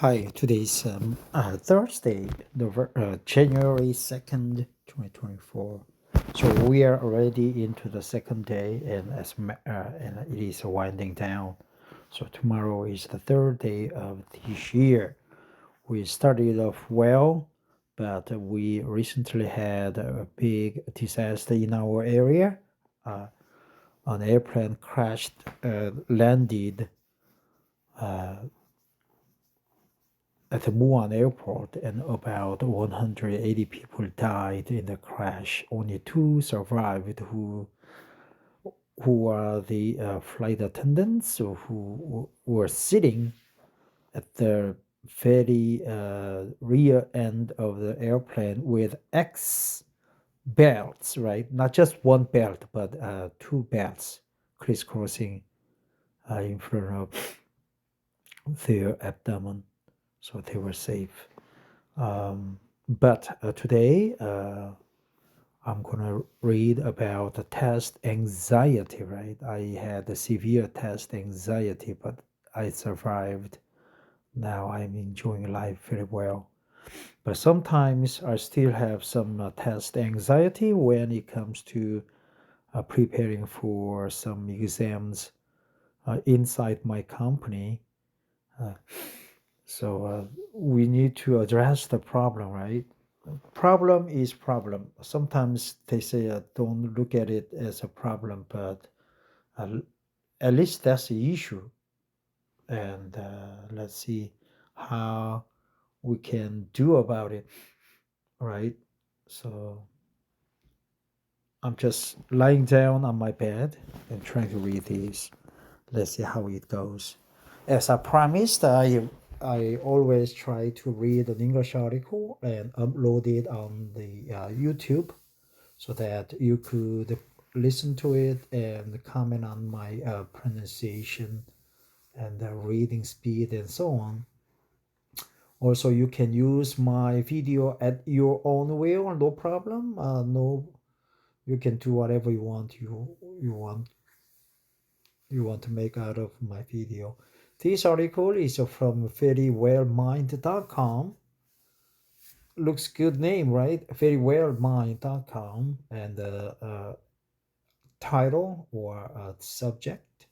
Hi, today's Thursday, January 2nd, 2024. So we are already into the second day, and and it is winding down. So tomorrow is the third day of this year. We started off well, but we recently had a big disaster in our area. Uh, an airplane crashed, landed at the Muan airport, and about 180 people died in the crash. Only two survived, who are the flight attendants who were sitting at the very rear end of the airplane with X belts, right? Not just one belt, but two belts crisscrossing in front of their abdomen, so they were safe. But today, I'm gonna read about the test anxiety, right? I had a severe test anxiety, but I survived. Now I'm enjoying life very well. But sometimes I still have some test anxiety when it comes to preparing for some exams inside my company. Uh, so we need to address the problem, right? Problem is problem. Sometimes they say don't look at it as a problem, but uh, at least that's the issue. And let's see how we can do about it, right? So I'm just lying down on my bed and trying to read these. Let's see how it goes. As I promised, I always try to read an English article and upload it on the YouTube so that you could listen to it and comment on my pronunciation and reading speed and so on. Also, you can use my video at your own will, no problem. No, you can do whatever you want. You want to make out of my video. This article is from verywellmind.com. Looks good name, right? Verywellmind.com, and title or subject.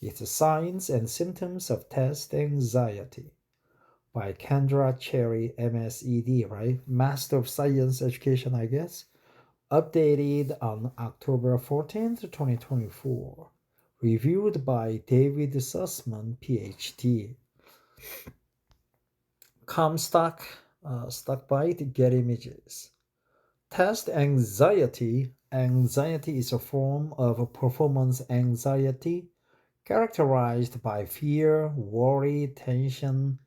It's Signs and Symptoms of Test Anxiety by Kendra Cherry, MSED, right? Master of Science Education, I guess. Updated on October 14th, 2024. Reviewed by David Sussman, PhD. Comstock, Stockbite, Get Images. Test anxiety. Anxiety is a form of performance anxiety characterized by fear, worry, tension,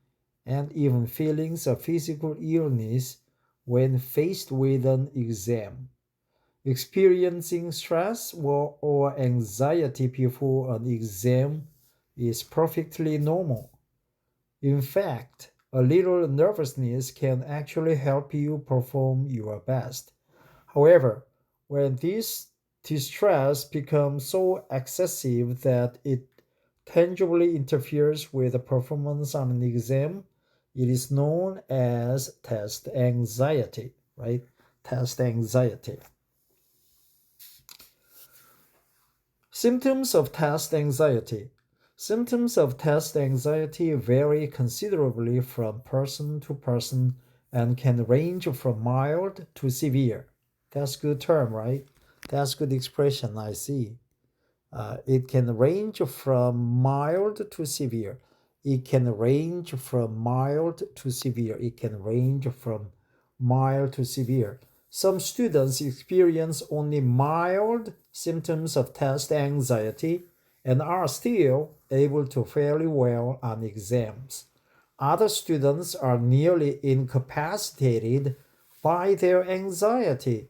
and even feelings of physical illness when faced with an exam. Experiencing stress or anxiety before an exam is perfectly normal. In fact, a little nervousness can actually help you perform your best. However, when this distress becomes so excessive that it tangibly interferes with the performance on an exam, it is known as test anxiety, right? Test anxiety. Symptoms of test anxiety. Symptoms of test anxiety vary considerably from person to person and can range from mild to severe. That's good term, right? That's good expression, I see. It can range from mild to severe. It can range from mild to severe. It can range from mild to severe. Some students experience only mild symptoms of test anxiety and are still able to fairly well on exams. Other students are nearly incapacitated by their anxiety,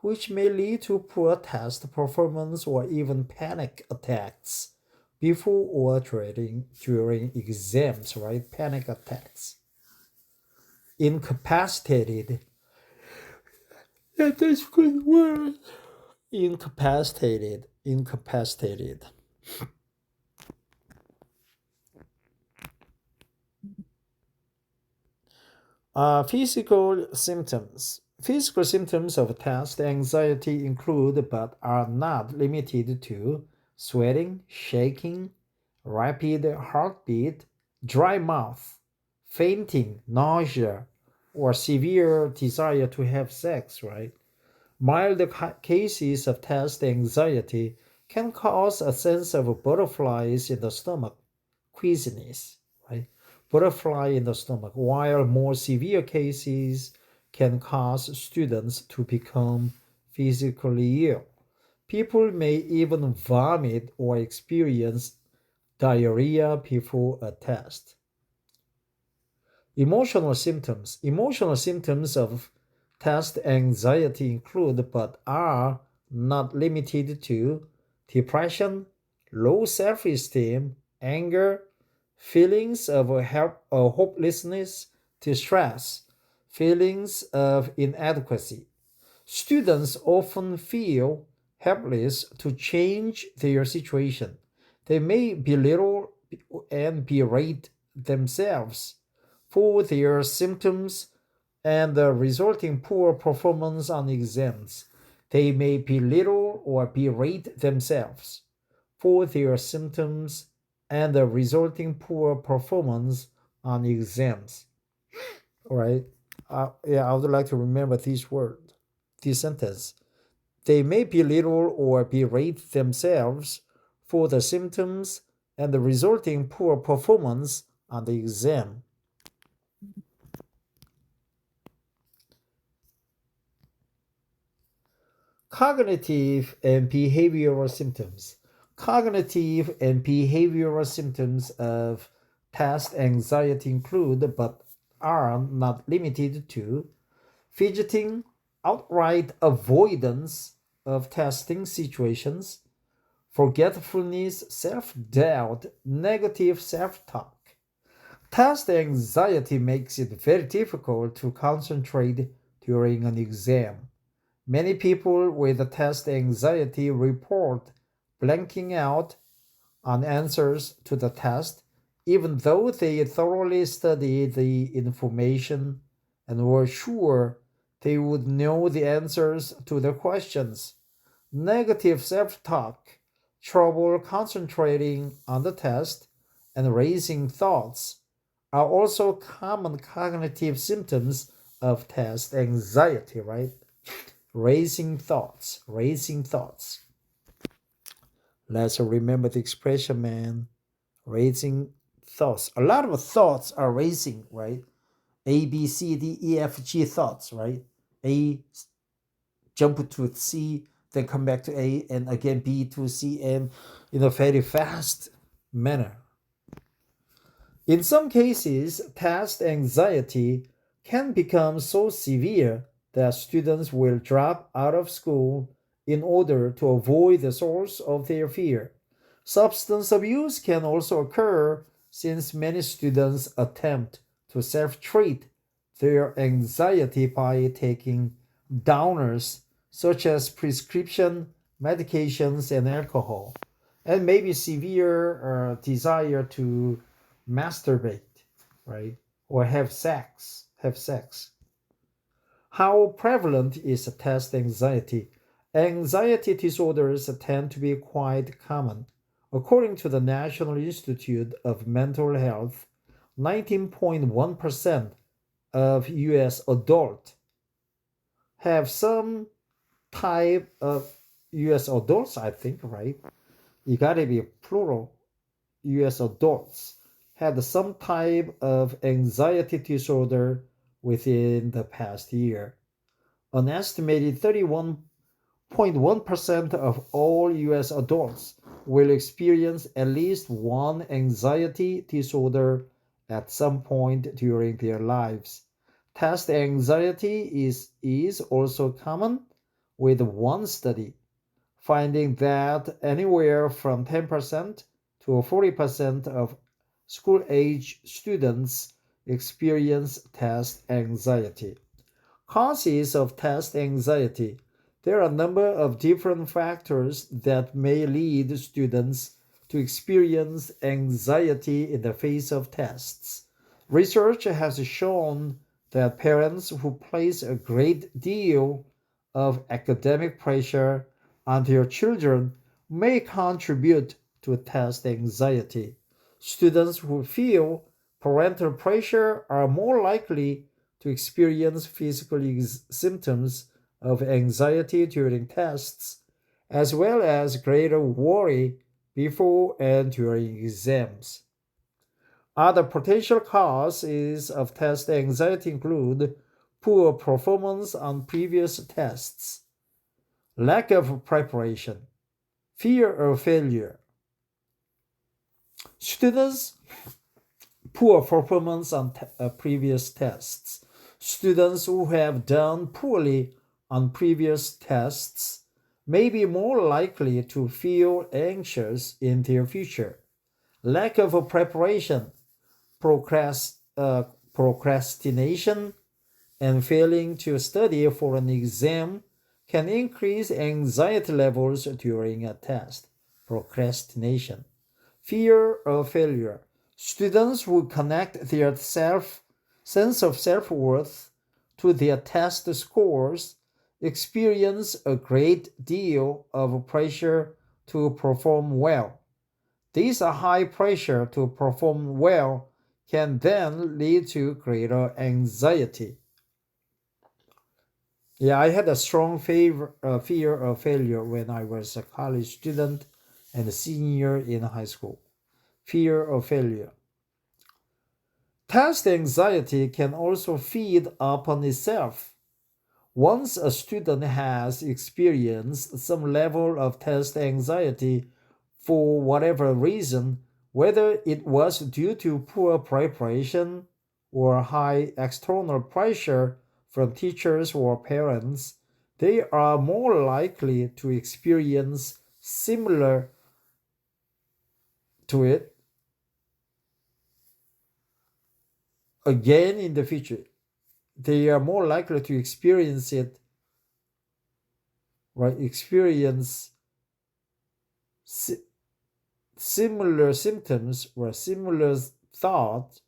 which may lead to poor test performance or even panic attacks before or during exams, right? Panic attacks. Incapacitated. That is good word. Incapacitated. Incapacitated. Physical symptoms. Physical symptoms of test anxiety include but are not limited to sweating, shaking, rapid heartbeat, dry mouth, fainting, nausea, or severe desire to have sex, right? Mild cases of test anxiety can cause a sense of butterflies in the stomach, queasiness, right? Butterfly in the stomach, while more severe cases can cause students to become physically ill. People may even vomit or experience diarrhea before a test. Emotional symptoms. Emotional symptoms of test anxiety include but are not limited to depression, low self esteem, anger, feelings of hopelessness, distress, feelings of inadequacy. Students often feel helpless to change their situation. They may belittle and berate themselves for their symptoms and the resulting poor performance on exams. They may belittle or berate themselves for their symptoms and the resulting poor performance on exams. All right. Yeah, I would like to remember this word, this sentence. They may belittle or berate themselves for the symptoms and the resulting poor performance on the exam. Cognitive and behavioral symptoms. Cognitive and behavioral symptoms of test anxiety include, but are not limited to, fidgeting, outright avoidance of testing situations, forgetfulness, self doubt, negative self talk. Test anxiety makes it very difficult to concentrate during an exam. Many people with test anxiety report blanking out on answers to the test, even though they thoroughly studied the information and were sure they would know the answers to the questions. Negative self talk, trouble concentrating on the test, and racing thoughts are also common cognitive symptoms of test anxiety, right? Racing thoughts, racing thoughts. Let's remember the expression, man. Racing thoughts. A lot of thoughts are racing, right? A, B, C, D, E, F, G thoughts, right? A, jump to C, then come back to A, and again B to C, and in a very fast manner. In some cases, test anxiety can become so severe that students will drop out of school in order to avoid the source of their fear. Substance abuse can also occur since many students attempt to self treat their anxiety by taking downers such as prescription medications and alcohol, and maybe severe desire to masturbate, right? Or have sex. How prevalent is test anxiety? Anxiety disorders tend to be quite common. According to the National Institute of Mental Health, 19.1% of US adults have some type of US adults, I think, right? You gotta be plural. US adults had some type of anxiety disorder within the past year. An estimated 31.1% of all US adults will experience at least one anxiety disorder at some point during their lives. Test anxiety is also common, with one study finding that anywhere from 10% to 40% of school age students experience test anxiety. Causes of test anxiety. There are a number of different factors that may lead students to experience anxiety in the face of tests. Research has shown that parents who place a great deal of academic pressure on their children may contribute to test anxiety. Students who feel parental pressure are more likely to experience physical symptoms of anxiety during tests, as well as greater worry before and during exams. Other potential causes of test anxiety include poor performance on previous tests, lack of preparation, fear of failure. Students' poor performance on previous tests. Students who have done poorly on previous tests may be more likely to feel anxious in their future. Lack of preparation, procrastination, and failing to study for an exam can increase anxiety levels during a test. Procrastination. Fear of failure. Students who connect their sense of self-worth to their test scores experience a great deal of pressure to perform well. This high pressure to perform well can then lead to greater anxiety. Yeah, I had a strong fear of failure when I was a college student and a senior in high school. Fear of failure. Test anxiety can also feed upon itself. Once a student has experienced some level of test anxiety for whatever reason, whether it was due to poor preparation or high external pressure from teachers or parents, they are more likely to experience similar to it again in the future. They are more likely to experience it, right? Experience similar symptoms or similar thoughts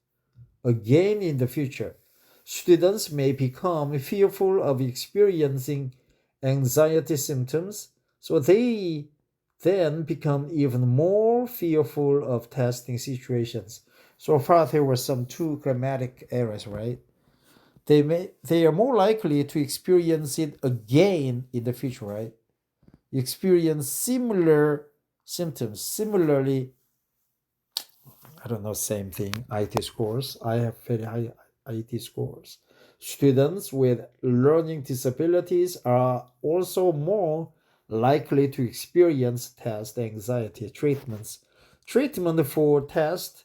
again in the future. Students may become fearful of experiencing anxiety symptoms, so they then become even more fearful of testing situations. So far, there were some two grammatic errors, right? They are more likely to experience it again in the future, right? Experience similar symptoms, similarly, I don't know, same thing, IT scores. I have very high IT scores. Students with learning disabilities are also more likely to experience test anxiety treatments. Treatment for test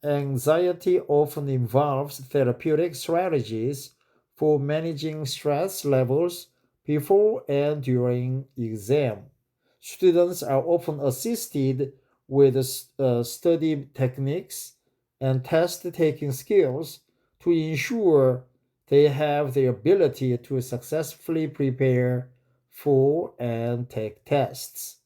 anxiety often involves therapeutic strategies for managing stress levels before and during exam. Students are often assisted with study techniques and test taking skills to ensure they have the ability to successfully prepare for and take tests.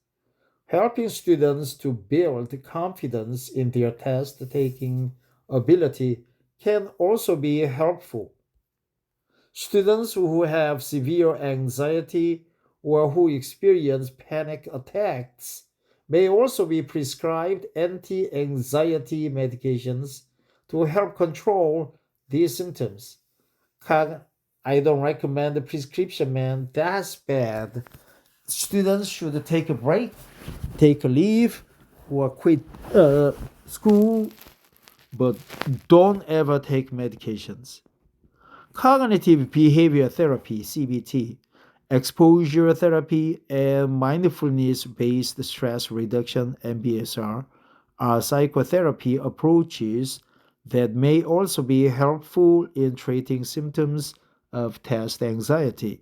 Helping students to build confidence in their test taking ability can also be helpful. Students who have severe anxiety or who experience panic attacks may also be prescribed anti anxiety medications to help control these symptoms. I don't recommend the prescription, man. That's bad. Students should take a break, take a leave, or quit school, but don't ever take medications. Cognitive behavior therapy, CBT, exposure therapy, and mindfulness based stress reduction, MBSR, are psychotherapy approaches that may also be helpful in treating symptoms of test anxiety.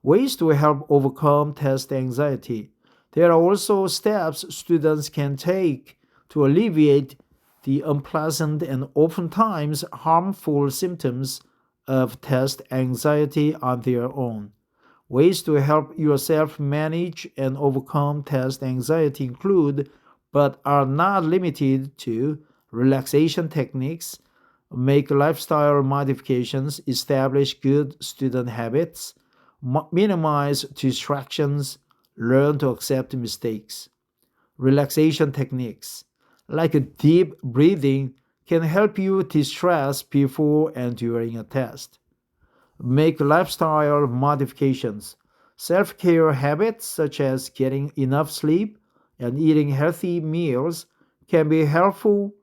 Ways to help overcome test anxiety. There are also steps students can take to alleviate the unpleasant and oftentimes harmful symptoms of test anxiety on their own. Ways to help yourself manage and overcome test anxiety include, but are not limited to, relaxation techniques, make lifestyle modifications, establish good student habits, minimize distractions, learn to accept mistakes. Relaxation techniques like deep breathing can help you de-stress before and during a test. Make lifestyle modifications. Self-care habits such as getting enough sleep and eating healthy meals can be helpful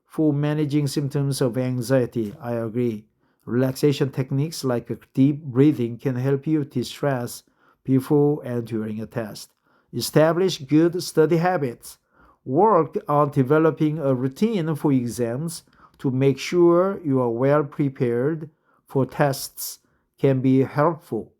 for managing symptoms of anxiety. I agree. Relaxation techniques like deep breathing can help you de-stress before and during a test. Establish good study habits. Work on developing a routine for exams to make sure you are well prepared for tests can be helpful.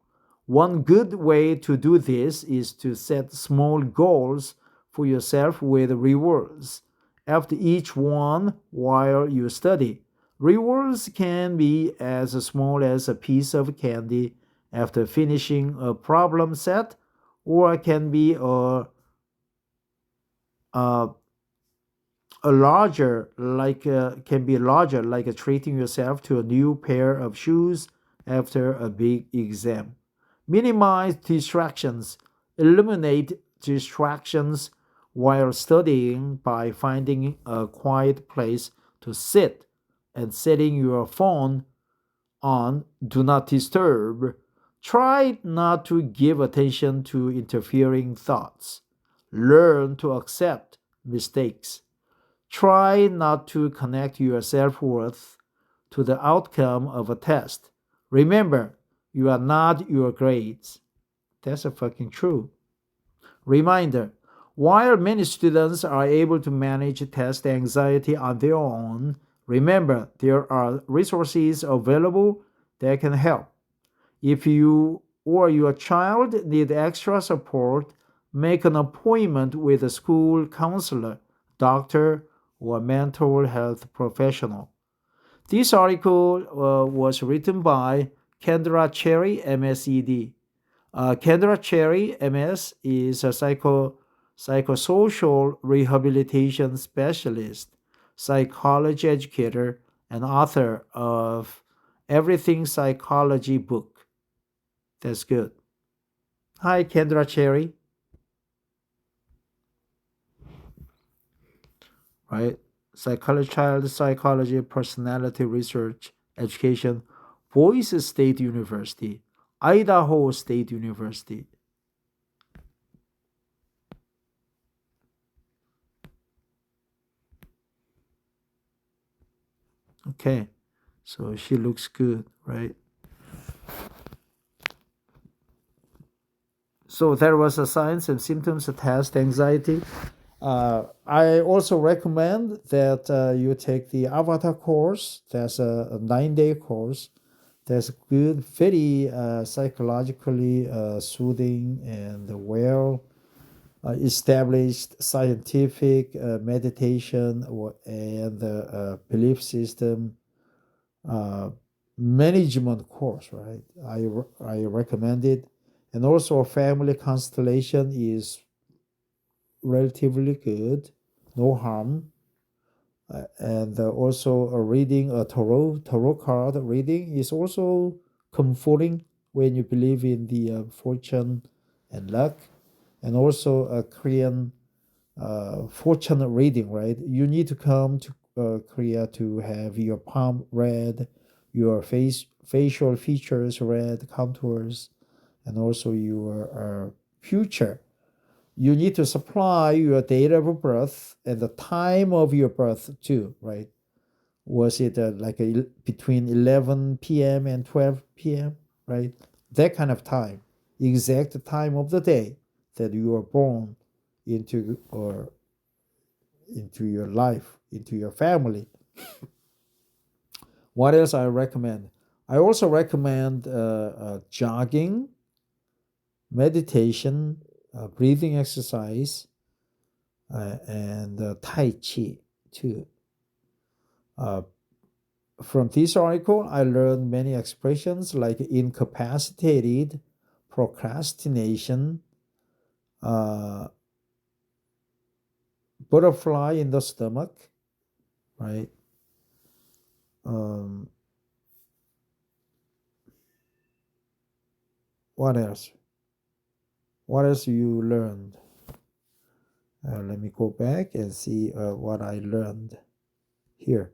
One good way to do this is to set small goals for yourself with rewards after each one while you study. Rewards can be as small as a piece of candy after finishing a problem set, or can be a a larger like can be larger like treating yourself to a new pair of shoes after a big exam. Minimize distractions. Eliminate distractions while studying by finding a quiet place to sit and setting your phone on do not disturb. Try not to give attention to interfering thoughts. Learn to accept mistakes. Try not to connect your self worth to the outcome of a test. Remember, you are not your grades. That's a fucking true. Reminder, while many students are able to manage test anxiety on their own, remember there are resources available that can help. If you or your child need extra support, make an appointment with a school counselor, doctor, or mental health professional. This article was written by Kendra Cherry, MSED. Kendra Cherry, MS, is a psychosocial rehabilitation specialist, psychology educator, and author of Everything Psychology book. That's good. Hi, Kendra Cherry. Right? Psychology, child psychology, personality research, education, Boise State University, Idaho State University. Okay, so she looks good, right? So there was a signs and symptoms of test anxiety. I also recommend that you take the Avatar course. That's a 9-day course. That's good, very psychologically soothing and well established scientific meditation and belief system uh, management course, right? I recommend it. And also, a family constellation is relatively good, no harm. And also, a reading a tarot card reading is also comforting when you believe in the fortune and luck, and also a Korean fortune reading. Right, you need to come to Korea to have your palm read, your facial features read, contours, and also your future. You need to supply your date of birth and the time of your birth too, right? Was it between 11 p.m. and 12 p.m., right? That kind of time, exact time of the day that you were born into or into your life, into your family. What else I recommend? I also recommend jogging, meditation, breathing exercise, and Tai Chi too. Uh, from this article, I learned many expressions like incapacitated, procrastination, uh, butterfly in the stomach, right? What else? What else you learned? Let me go back and see what I learned here.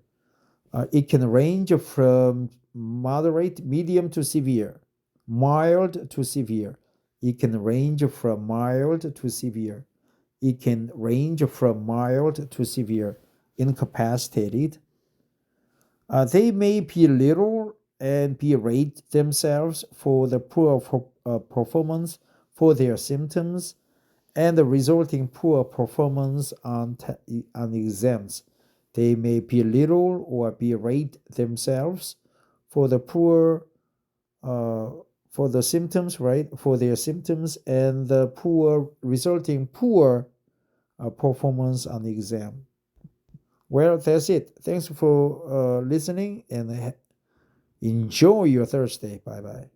It can range from moderate, medium to severe, mild to severe. It can range from mild to severe. It can range from mild to severe, incapacitated. They may be little and berate themselves for the poor performance for their symptoms and the resulting poor performance on exams. They may belittle or berate themselves for the poor for the symptoms, right? For their symptoms and the resulting poor performance on the exam. Well, that's it. Thanks for listening and enjoy your Thursday. Bye bye.